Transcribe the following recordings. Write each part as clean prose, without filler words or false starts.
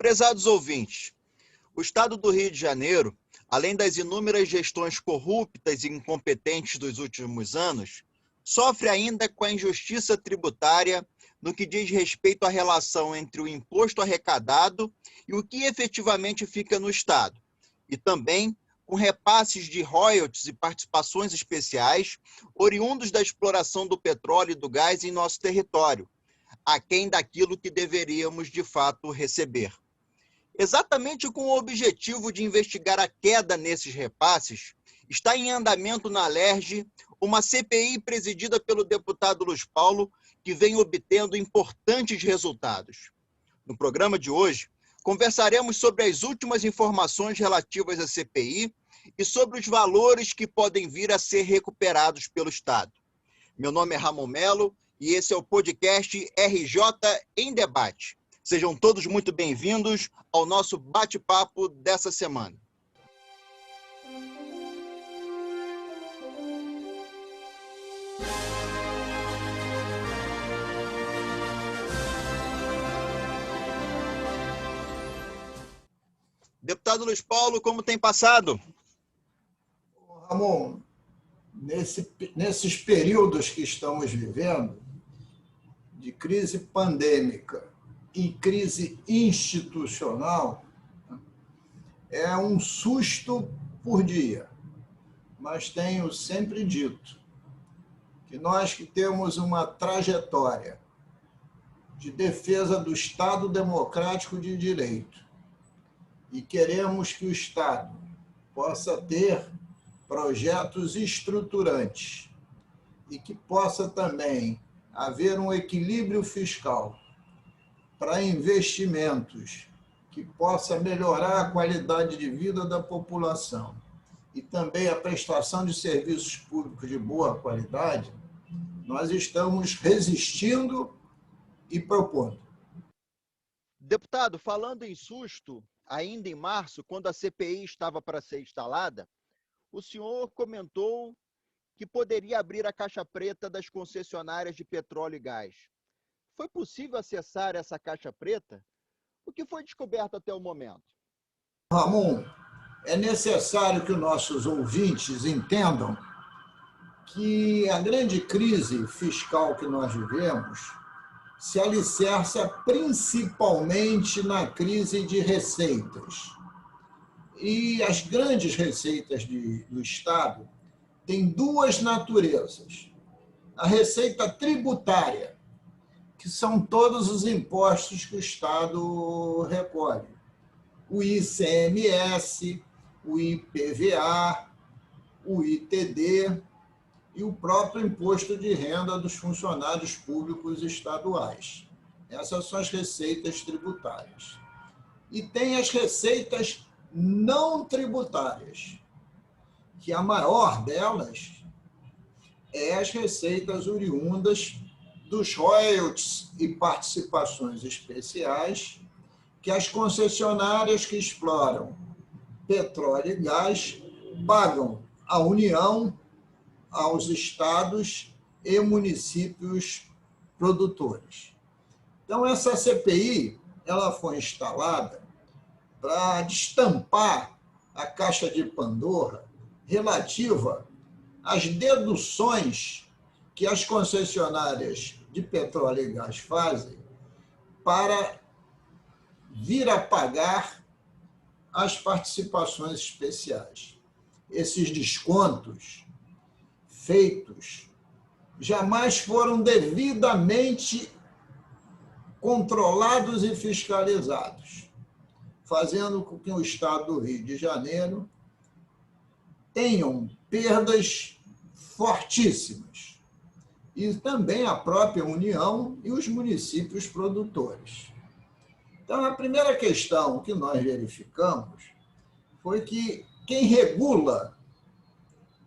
Prezados ouvintes, o Estado do Rio de Janeiro, além das inúmeras gestões corruptas e incompetentes dos últimos anos, sofre ainda com a injustiça tributária no que diz respeito à relação entre o imposto arrecadado e o que efetivamente fica no Estado, e também com repasses de royalties e participações especiais oriundos da exploração do petróleo e do gás em nosso território, aquém daquilo que deveríamos de fato receber. Exatamente com o objetivo de investigar a queda nesses repasses, está em andamento na Alerj uma CPI presidida pelo deputado Luiz Paulo, que vem obtendo importantes resultados. No programa de hoje, conversaremos sobre as últimas informações relativas à CPI e sobre os valores que podem vir a ser recuperados pelo Estado. Meu nome é Ramon Melo e esse é o podcast RJ em Debate. Sejam todos muito bem-vindos ao nosso bate-papo dessa semana. Deputado Luiz Paulo, como tem passado? Ramon, nesses períodos que estamos vivendo, de crise pandêmica e crise institucional, é um susto por dia. Mas tenho sempre dito que nós que temos uma trajetória de defesa do Estado democrático de direito e queremos que o Estado possa ter projetos estruturantes e que possa também haver um equilíbrio fiscal para investimentos que possa melhorar a qualidade de vida da população e também a prestação de serviços públicos de boa qualidade, nós estamos resistindo e propondo. Deputado, falando em susto, ainda em março, quando a CPI estava para ser instalada, o senhor comentou que poderia abrir a caixa preta das concessionárias de petróleo e gás. Foi possível acessar essa caixa preta? O que foi descoberto até o momento? Ramon, é necessário que nossos ouvintes entendam que a grande crise fiscal que nós vivemos se alicerça principalmente na crise de receitas. E as grandes receitas do Estado têm duas naturezas. A receita tributária, que são todos os impostos que o Estado recolhe. O ICMS, o IPVA, o ITD e o próprio imposto de renda dos funcionários públicos estaduais. Essas são as receitas tributárias. E tem as receitas não tributárias, que a maior delas é as receitas oriundas dos royalties e participações especiais que as concessionárias que exploram petróleo e gás pagam à União, aos estados e municípios produtores. Então, essa CPI ela foi instalada para destampar a caixa de Pandora relativa às deduções que as concessionárias de petróleo e gás fazem para vir a pagar as participações especiais. Esses descontos feitos jamais foram devidamente controlados e fiscalizados, fazendo com que o Estado do Rio de Janeiro tenham perdas fortíssimas, e também a própria União e os municípios produtores. Então, a primeira questão que nós verificamos foi que quem regula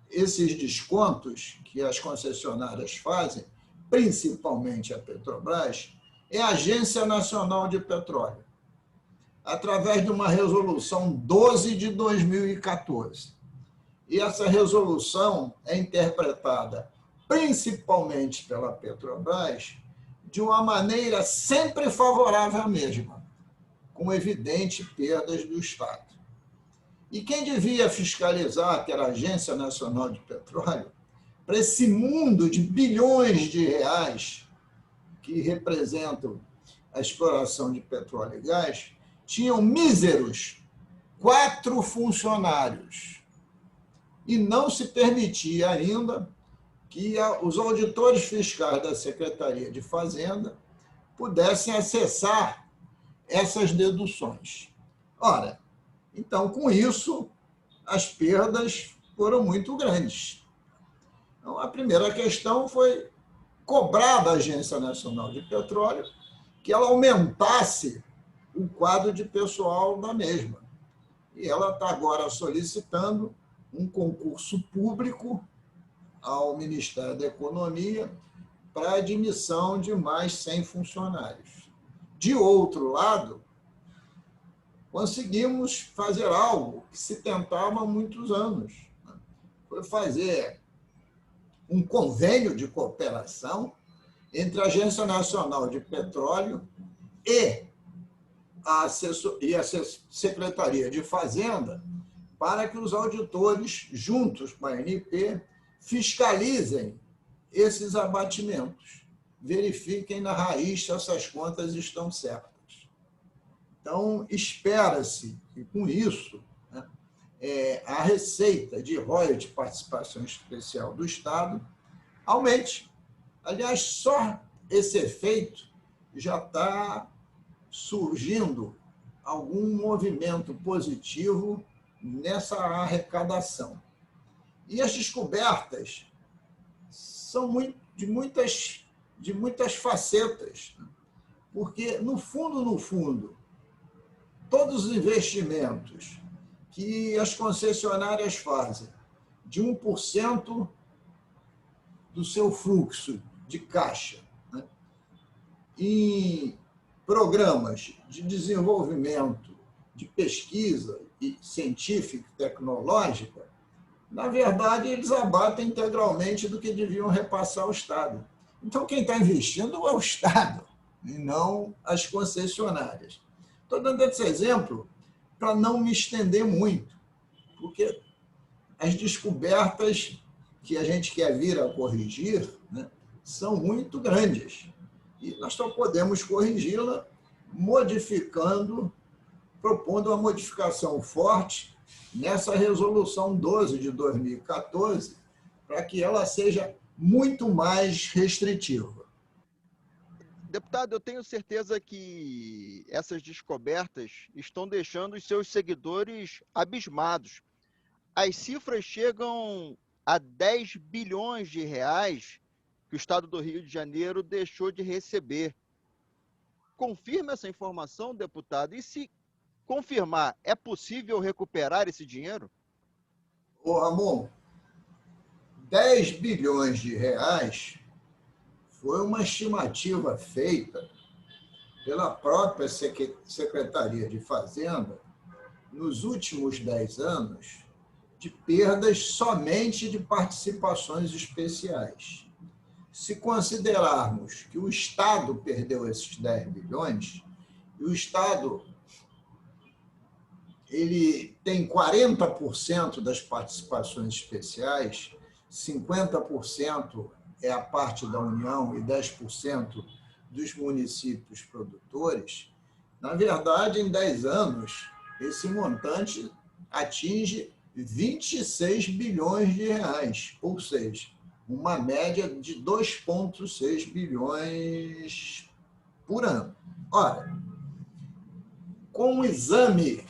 esses descontos que as concessionárias fazem, principalmente a Petrobras, é a Agência Nacional de Petróleo, através de uma resolução 12 de 2014. E essa resolução é interpretada principalmente pela Petrobras de uma maneira sempre favorável à mesma, com evidente perdas do Estado. E quem devia fiscalizar, que era a Agência Nacional de Petróleo, para esse mundo de bilhões de reais que representam a exploração de petróleo e gás, tinham míseros 4 funcionários. E não se permitia ainda que os auditores fiscais da Secretaria de Fazenda pudessem acessar essas deduções. Ora, então, com isso, as perdas foram muito grandes. Então, a primeira questão foi cobrar da Agência Nacional de Petróleo que ela aumentasse o quadro de pessoal da mesma. E ela está agora solicitando um concurso público ao Ministério da Economia para a admissão de mais 100 funcionários. De outro lado, conseguimos fazer algo que se tentava há muitos anos. Foi fazer um convênio de cooperação entre a Agência Nacional de Petróleo e a Secretaria de Fazenda para que os auditores, juntos com a ANP, fiscalizem esses abatimentos, verifiquem na raiz se essas contas estão certas. Então, espera-se que, com isso, a receita de royalties de participação especial do Estado aumente. Aliás, só esse efeito já está surgindo algum movimento positivo nessa arrecadação. E as descobertas são de muitas facetas, porque, no fundo, todos os investimentos que as concessionárias fazem de 1% do seu fluxo de caixa, né, em programas de desenvolvimento, de pesquisa científica e tecnológica, na verdade, eles abatem integralmente do que deviam repassar ao Estado. Então, quem está investindo é o Estado, e não as concessionárias. Estou dando esse exemplo para não me estender muito, porque as descobertas que a gente quer vir a corrigir, né, são muito grandes. E nós só podemos corrigi-la modificando, propondo uma modificação forte nessa Resolução 12 de 2014, para que ela seja muito mais restritiva. Deputado, eu tenho certeza que essas descobertas estão deixando os seus seguidores abismados. As cifras chegam a 10 bilhões de reais que o Estado do Rio de Janeiro deixou de receber. Confirma essa informação, deputado? E se confirmar, é possível recuperar esse dinheiro? Ô, Ramon, 10 bilhões de reais foi uma estimativa feita pela própria Secretaria de Fazenda nos últimos 10 anos de perdas somente de participações especiais. Se considerarmos que o Estado perdeu esses 10 bilhões, e o Estado ele tem 40% das participações especiais, 50% é a parte da União e 10% dos municípios produtores, na verdade, em 10 anos, esse montante atinge 26 bilhões de reais, ou seja, uma média de 2,6 bilhões por ano. Ora, com o exame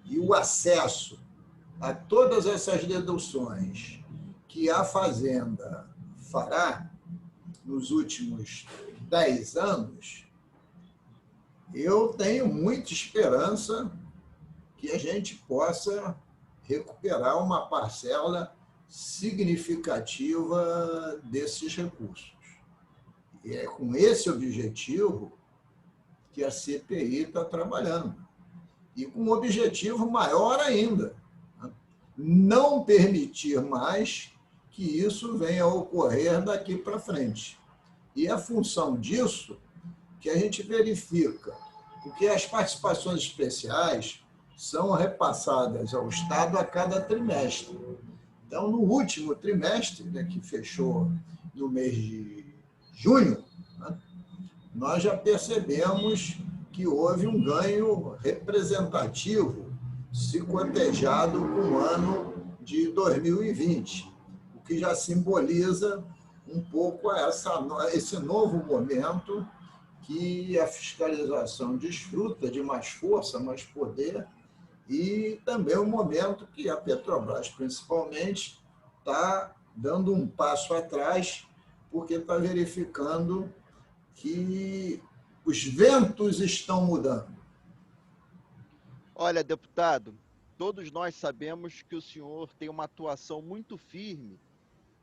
e o acesso a todas essas deduções que a Fazenda fará nos últimos 10 anos, eu tenho muita esperança que a gente possa recuperar uma parcela significativa desses recursos. E é com esse objetivo que a CPI está trabalhando. E com um objetivo maior ainda, né? Não permitir mais que isso venha a ocorrer daqui para frente. E é função disso que a gente verifica porque as participações especiais são repassadas ao Estado a cada trimestre. Então, no último trimestre, né, que fechou no mês de junho, né, nós já percebemos que houve um ganho representativo se cotejado com o ano de 2020, o que já simboliza um pouco esse novo momento que a fiscalização desfruta de mais força, mais poder, e também o momento que a Petrobras, principalmente, está dando um passo atrás, porque está verificando que os ventos estão mudando. Olha, deputado, todos nós sabemos que o senhor tem uma atuação muito firme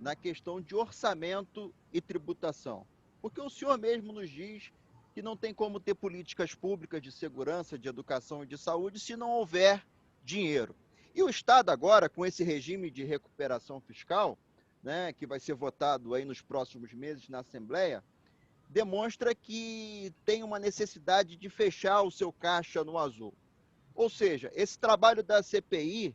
na questão de orçamento e tributação, porque o senhor mesmo nos diz que não tem como ter políticas públicas de segurança, de educação e de saúde se não houver dinheiro. E o Estado agora, com esse regime de recuperação fiscal, né, que vai ser votado aí nos próximos meses na Assembleia, demonstra que tem uma necessidade de fechar o seu caixa no azul. Ou seja, esse trabalho da CPI,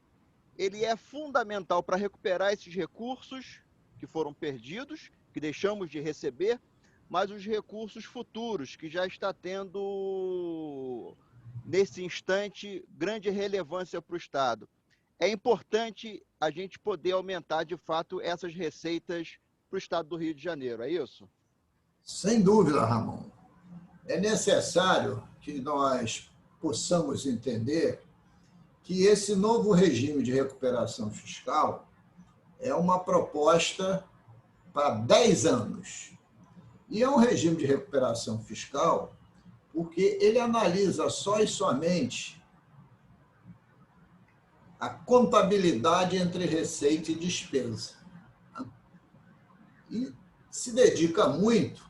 ele é fundamental para recuperar esses recursos que foram perdidos, que deixamos de receber, mas os recursos futuros, que já está tendo, nesse instante, grande relevância para o Estado. É importante a gente poder aumentar, de fato, essas receitas para o Estado do Rio de Janeiro, é isso? Sem dúvida, Ramon. É necessário que nós possamos entender que esse novo regime de recuperação fiscal é uma proposta para 10 anos. E é um regime de recuperação fiscal porque ele analisa só e somente a contabilidade entre receita e despesa. E se dedica muito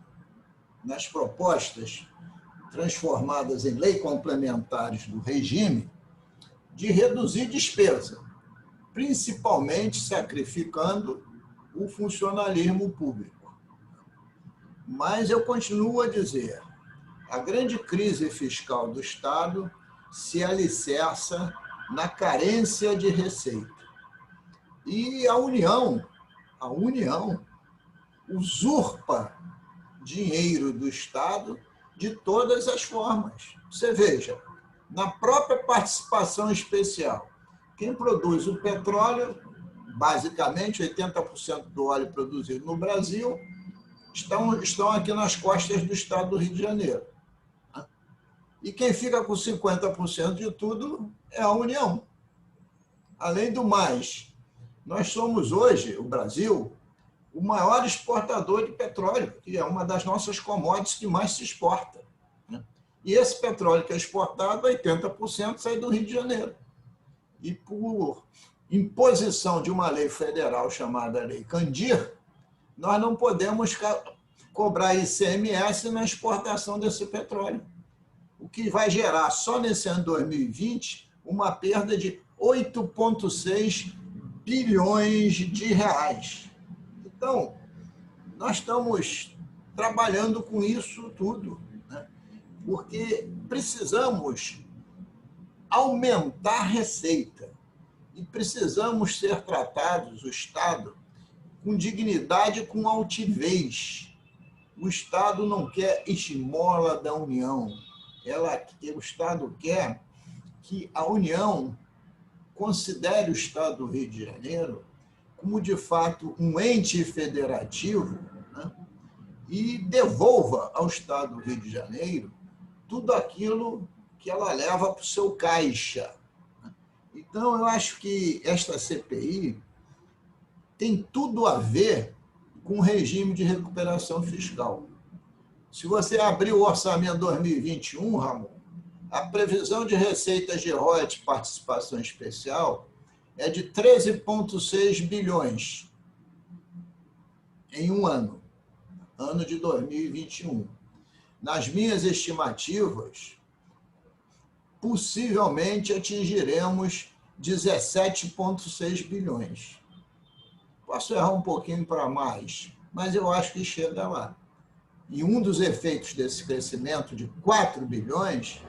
nas propostas transformadas em lei complementares do regime de reduzir despesa, principalmente sacrificando o funcionalismo público. Mas eu continuo a dizer, a grande crise fiscal do Estado se alicerça na carência de receita. E a União usurpa dinheiro do Estado de todas as formas. Você veja, na própria participação especial, quem produz o petróleo, basicamente 80% do óleo produzido no Brasil, estão aqui nas costas do Estado do Rio de Janeiro. E quem fica com 50% de tudo é a União. Além do mais, nós somos hoje, o Brasil, o maior exportador de petróleo, que é uma das nossas commodities que mais se exporta. E esse petróleo que é exportado, 80% sai do Rio de Janeiro. E por imposição de uma lei federal chamada Lei Candir, nós não podemos cobrar ICMS na exportação desse petróleo, o que vai gerar, só nesse ano 2020, uma perda de 8,6 bilhões de reais. Então, nós estamos trabalhando com isso tudo, né? Porque precisamos aumentar a receita e precisamos ser tratados, o Estado, com dignidade e com altivez. O Estado não quer esmola da União. O Estado quer que a União considere o Estado do Rio de Janeiro como, de fato, um ente federativo, né? E devolva ao Estado do Rio de Janeiro tudo aquilo que ela leva para o seu caixa. Então, eu acho que esta CPI tem tudo a ver com o regime de recuperação fiscal. Se você abrir o orçamento 2021, Ramon, a previsão de receitas de royalties de participação especial é de 13,6 bilhões em um ano de 2021. Nas minhas estimativas, possivelmente atingiremos 17,6 bilhões. Posso errar um pouquinho para mais, mas eu acho que chega lá. E um dos efeitos desse crescimento de 4 bilhões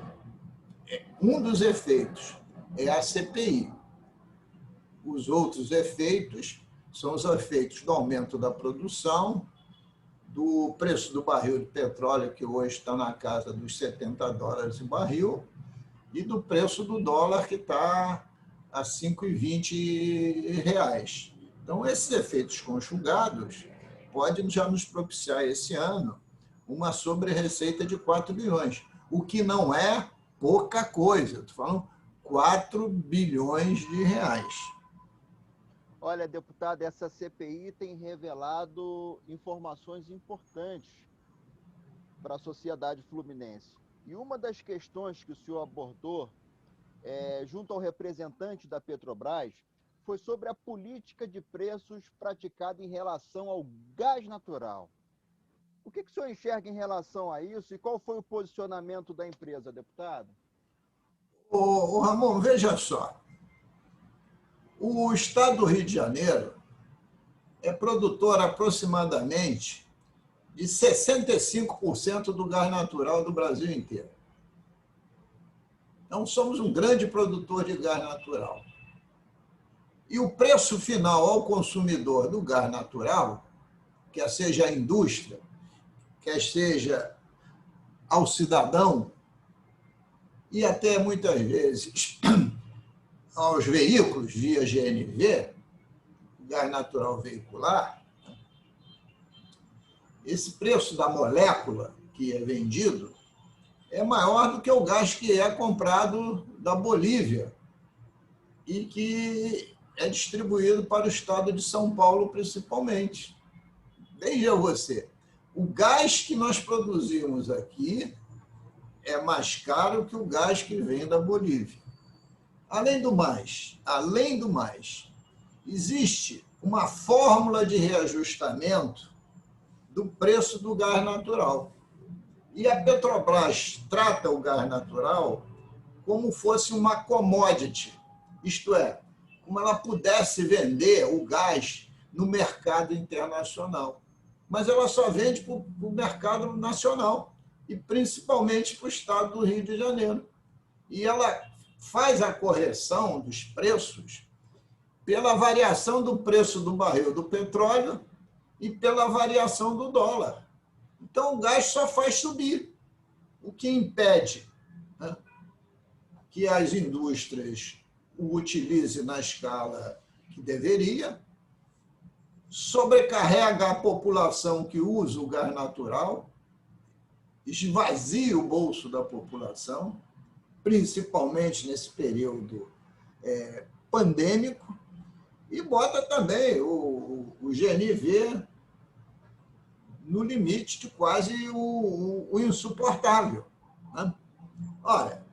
Um dos efeitos é a CPI. Os outros efeitos são os efeitos do aumento da produção, do preço do barril de petróleo, que hoje está na casa dos $70 o barril, e do preço do dólar, que está a R$ 5,20. Então, esses efeitos conjugados podem já nos propiciar esse ano uma sobre-receita de 4 bilhões, o que não é pouca coisa. Estou falando 4 bilhões de reais. Olha, deputado, essa CPI tem revelado informações importantes para a sociedade fluminense. E uma das questões que o senhor abordou, junto ao representante da Petrobras, foi sobre a política de preços praticada em relação ao gás natural. O que o senhor enxerga em relação a isso e qual foi o posicionamento da empresa, deputado? Ô Ramon, veja só. O estado do Rio de Janeiro é produtor aproximadamente de 65% do gás natural do Brasil inteiro. Então, somos um grande produtor de gás natural. E o preço final ao consumidor do gás natural, quer seja a indústria, quer seja ao cidadão, e até muitas vezes aos veículos via GNV, gás natural veicular, esse preço da molécula que é vendido é maior do que o gás que é comprado da Bolívia e que é distribuído para o estado de São Paulo, principalmente. Veja você, o gás que nós produzimos aqui é mais caro que o gás que vem da Bolívia. Além do mais, existe uma fórmula de reajustamento do preço do gás natural. E a Petrobras trata o gás natural como fosse uma commodity, isto é, como ela pudesse vender o gás no mercado internacional. Mas ela só vende para o mercado nacional e principalmente para o estado do Rio de Janeiro. E ela faz a correção dos preços pela variação do preço do barril do petróleo e pela variação do dólar. Então, o gás só faz subir, o que impede, né, que as indústrias o utilizem na escala que deveria, sobrecarrega a população que usa o gás natural, esvazia o bolso da população, principalmente nesse período pandêmico, e bota também o GNV no limite de quase o insuportável, né? Olha,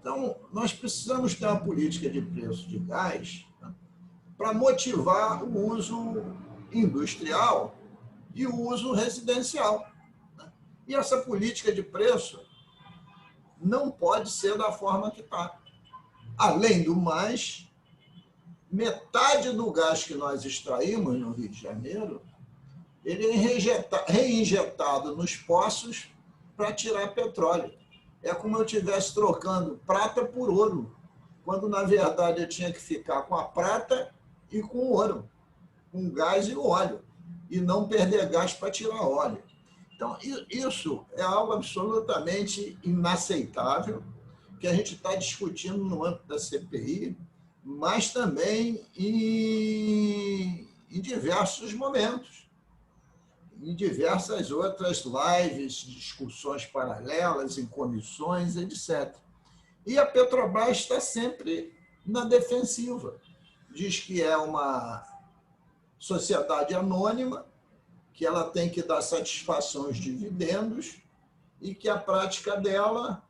então, nós precisamos ter uma política de preço de gás, né, para motivar o uso industrial e o uso residencial, né? E essa política de preço não pode ser da forma que está. Além do mais, metade do gás que nós extraímos no Rio de Janeiro, ele é reinjetado nos poços para tirar petróleo. É como eu estivesse trocando prata por ouro, quando, na verdade, eu tinha que ficar com a prata e com o ouro, com gás e o óleo, e não perder gás para tirar óleo. Então, isso é algo absolutamente inaceitável, que a gente está discutindo no âmbito da CPI, mas também em diversos momentos, em diversas outras lives, discussões paralelas, em comissões, etc. E a Petrobras está sempre na defensiva. Diz que é uma sociedade anônima, que ela tem que dar satisfação aos dividendos e que a prática dela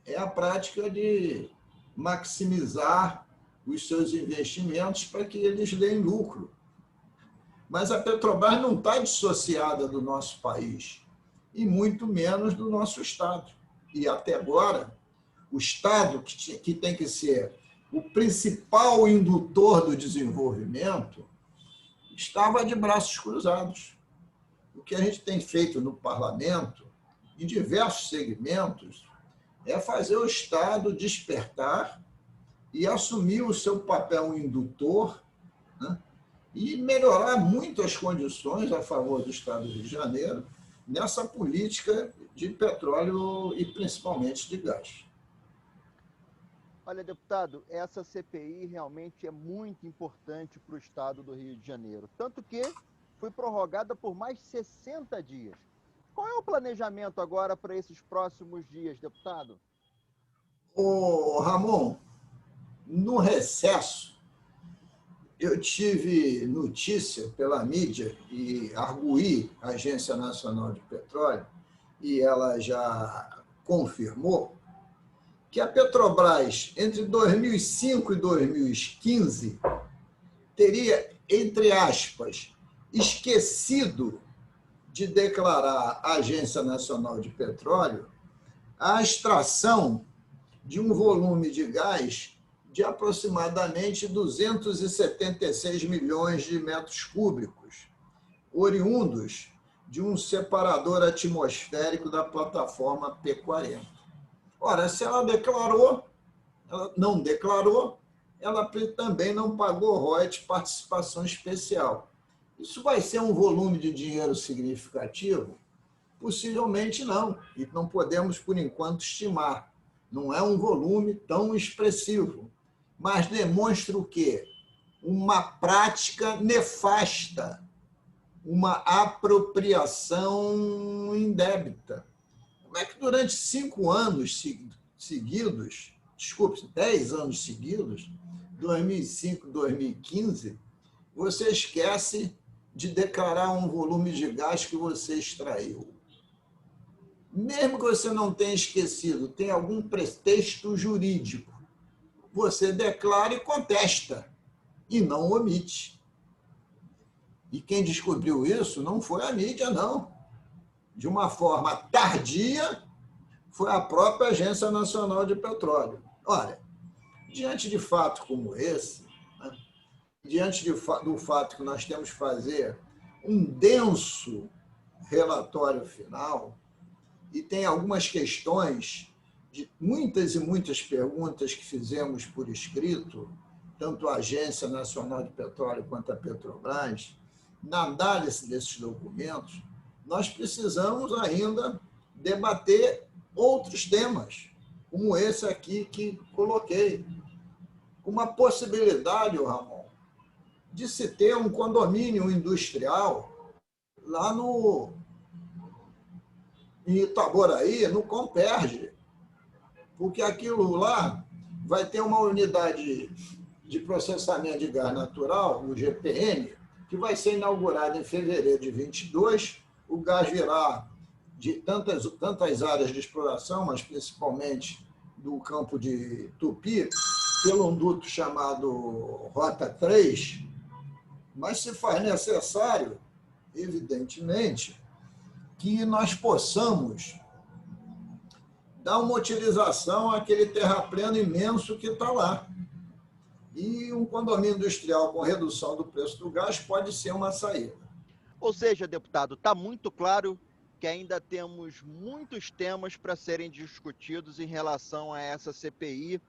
é a prática de maximizar os seus investimentos para que eles deem lucro. Mas a Petrobras não está dissociada do nosso país, e muito menos do nosso Estado. E até agora, o Estado, que tem que ser o principal indutor do desenvolvimento, estava de braços cruzados. O que a gente tem feito no parlamento, em diversos segmentos, é fazer o Estado despertar e assumir o seu papel indutor, né? E melhorar muito as condições a favor do Estado do Rio de Janeiro nessa política de petróleo e principalmente de gás. Olha, deputado, essa CPI realmente é muito importante para o Estado do Rio de Janeiro, tanto que foi prorrogada por mais 60 dias. Qual é o planejamento agora para esses próximos dias, deputado? Ô, Ramon, no recesso, eu tive notícia pela mídia e arguí a Agência Nacional de Petróleo, e ela já confirmou que a Petrobras, entre 2005 e 2015, teria, entre aspas, esquecido de declarar à Agência Nacional de Petróleo a extração de um volume de gás de aproximadamente 276 milhões de metros cúbicos, oriundos de um separador atmosférico da plataforma P40. Ora, se ela declarou, ela não declarou, ela também não pagou royalties, participação especial. Isso vai ser um volume de dinheiro significativo? Possivelmente não, e não podemos, por enquanto, estimar. Não é um volume tão expressivo, mas demonstra o quê? Uma prática nefasta, uma apropriação indébita. Como é que durante 5 anos seguidos, 10 anos seguidos, 2005, 2015, você esquece de declarar um volume de gás que você extraiu? Mesmo que você não tenha esquecido, tem algum pretexto jurídico, você declara e contesta, e não omite. E quem descobriu isso não foi a mídia, não. De uma forma tardia, foi a própria Agência Nacional de Petróleo. Olha, diante de fato como esse, né, diante do fato que nós temos que fazer um denso relatório final, e tem algumas questões, de muitas e muitas perguntas que fizemos por escrito, tanto a Agência Nacional de Petróleo quanto a Petrobras, na análise desses documentos, nós precisamos ainda debater outros temas, como esse aqui que coloquei. Uma possibilidade, Ramon, de se ter um condomínio industrial lá em Itaboraí, no Comperge, porque aquilo lá vai ter uma unidade de processamento de gás natural, o GPN, que vai ser inaugurada em fevereiro de 22. O gás virá de tantas áreas de exploração, mas principalmente do campo de Tupi, pelo um duto chamado Rota 3, mas se faz necessário, evidentemente, que nós possamos dar uma utilização àquele terrapleno imenso que está lá. E um condomínio industrial com redução do preço do gás pode ser uma saída. Ou seja, deputado, está muito claro que ainda temos muitos temas para serem discutidos em relação a essa CPI,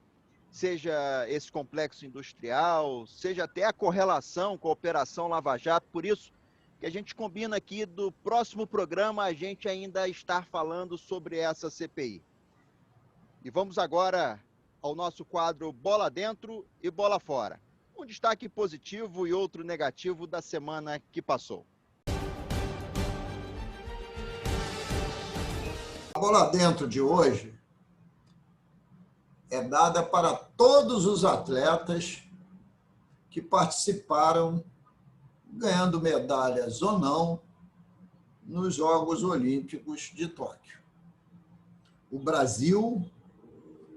seja esse complexo industrial, seja até a correlação com a Operação Lava Jato. Por isso que a gente combina aqui do próximo programa a gente ainda estar falando sobre essa CPI. E vamos agora ao nosso quadro Bola Dentro e Bola Fora. Um destaque positivo e outro negativo da semana que passou. A Bola Dentro de hoje é dada para todos os atletas que participaram, ganhando medalhas ou não, nos Jogos Olímpicos de Tóquio. O Brasil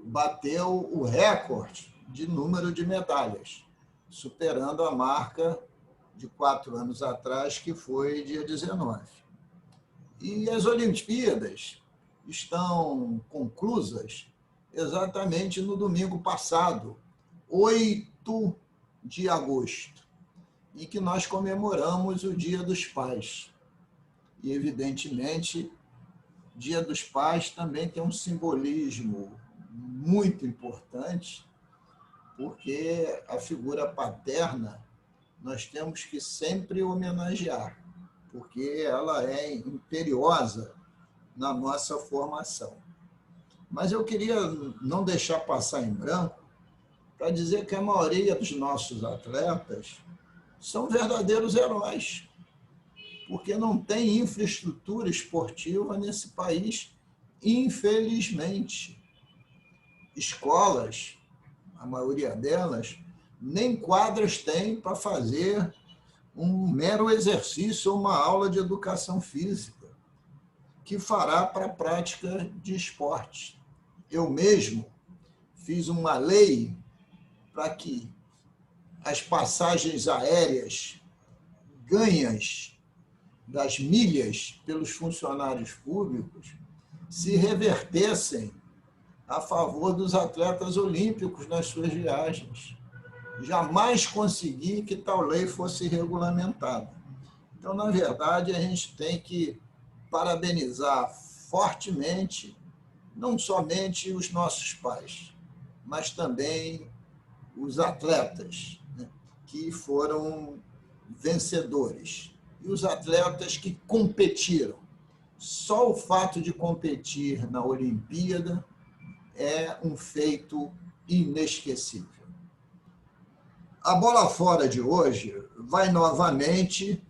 bateu o recorde de número de medalhas, superando a marca de 4 anos atrás, que foi dia 19. E as Olimpíadas estão conclusas exatamente no domingo passado, 8 de agosto, em que nós comemoramos o Dia dos Pais. E, evidentemente, Dia dos Pais também tem um simbolismo muito importante, porque a figura paterna nós temos que sempre homenagear, porque ela é imperiosa na nossa formação. Mas eu queria não deixar passar em branco para dizer que a maioria dos nossos atletas são verdadeiros heróis, porque não tem infraestrutura esportiva nesse país, infelizmente. Escolas, a maioria delas, nem quadras têm para fazer um mero exercício ou uma aula de educação física, que fará para a prática de esporte. Eu mesmo fiz uma lei para que as passagens aéreas ganhas das milhas pelos funcionários públicos se revertessem a favor dos atletas olímpicos nas suas viagens. Jamais consegui que tal lei fosse regulamentada. Então, na verdade, a gente tem que parabenizar fortemente não somente os nossos pais, mas também os atletas, né, que foram vencedores. E os atletas que competiram. Só o fato de competir na Olimpíada é um feito inesquecível. A bola fora de hoje vai novamente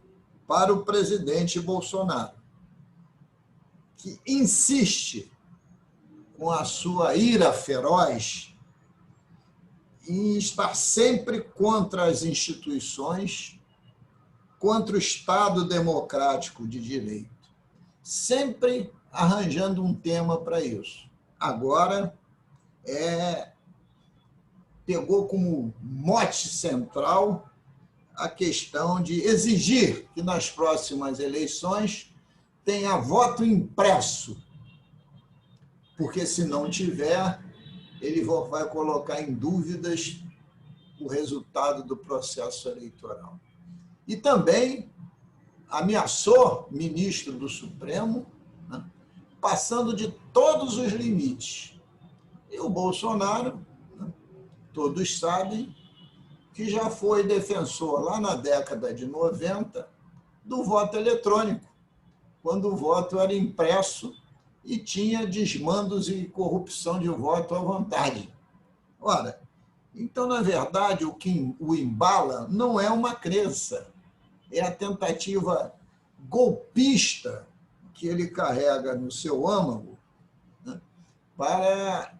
para o presidente Bolsonaro, que insiste com a sua ira feroz em estar sempre contra as instituições, contra o Estado democrático de direito, sempre arranjando um tema para isso. Agora, pegou como mote central a questão de exigir que nas próximas eleições tenha voto impresso, porque se não tiver, ele vai colocar em dúvidas o resultado do processo eleitoral. E também ameaçou ministro do Supremo, né, passando de todos os limites. E o Bolsonaro, né, todos sabem, que já foi defensor, lá na década de 90, do voto eletrônico, quando o voto era impresso e tinha desmandos e corrupção de voto à vontade. Ora, então, na verdade, o que o embala não é uma crença, é a tentativa golpista que ele carrega no seu âmago, né, para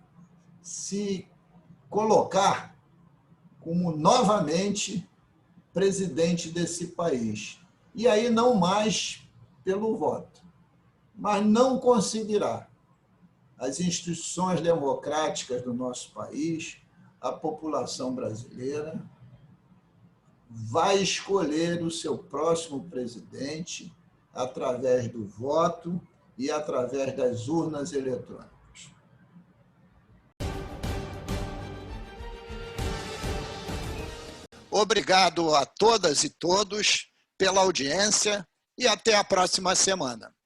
se colocar como novamente presidente desse país. E aí não mais pelo voto, mas não conseguirá. As instituições democráticas do nosso país, a população brasileira, vai escolher o seu próximo presidente através do voto e através das urnas eletrônicas. Obrigado a todas e todos pela audiência e até a próxima semana.